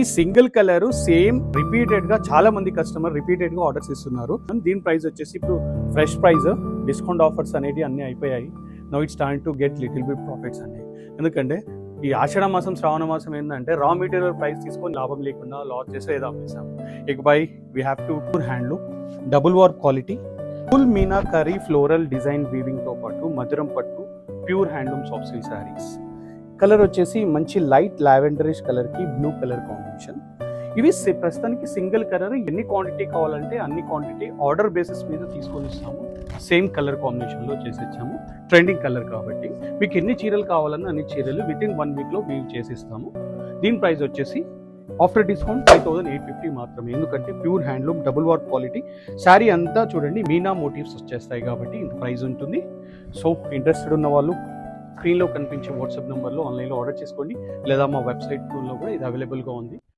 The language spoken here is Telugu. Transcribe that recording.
ఈ సింగిల్ కలర్ సేమ్ రిపీటెడ్ గా చాలా మంది కస్టమర్ రిపీటెడ్ గా ఆర్డర్స్ ఇస్తున్నారు. దీని ప్రైస్ వచ్చేసి ఇప్పుడు ఫ్రెష్ ప్రైస్, డిస్కౌంట్ ఆఫర్స్ అనేవి అన్ని అయిపోయాయి. Now it's time to get little bit profits అండి. ఎందుకంటే ఈ ఆషాఢ మాసం శ్రావణ మాసం ఏంటంటే రా మెటీరియల్ ప్రైస్ తీసుకొని లాభం లేకుండా లాస్ చేసి ఏదో అమ్మేసాం. ఇక by we have to handloom double warp quality full meenakari floral design weaving తో పాటు మధురం పట్టు pure handloom soft silk saris. Colour వచ్చేసి మంచి లైట్ లావెండరిష్ కలర్ కి బ్లూ కలర్ కాంబినేషన్. ఇవి ప్రస్తుతానికి సింగిల్ కలర్, ఎన్ని క్వాంటిటీ కావాలంటే అన్ని క్వాంటిటీ ఆర్డర్ బేసిస్ మీద తీసుకొని ఇస్తాము. సేమ్ కలర్ కాంబినేషన్ లో చేసి ఇచ్చాము. ట్రెండింగ్ కలర్ కాబట్టి మీకు ఎన్ని చీరలు కావాలన్నా అన్ని చీరలు విత్ ఇన్ 1 వీక్ లో వీవ్ చేసి ఇస్తాము. దీని ప్రైస్ వచ్చేసి ఆఫ్టర్ డిస్కౌంట్ 5850 మాత్రమే. ఎందుకంటే pure handloom double warp quality sari అంతా చూడండి మీనా మోటివ్స్ వచ్చేస్తాయి కాబట్టి ఇంత ప్రైస్ ఉంటుంది. సో ఇంట్రెస్టెడ్ ఉన్న వాళ్ళు స్క్రీన్లో కనిపించే వాట్సాప్ నెంబర్లో ఆన్లైన్లో ఆర్డర్ చేసుకోండి, లేదా మా వెబ్సైట్లో కూడా ఇది అవైలబుల్గా ఉంది.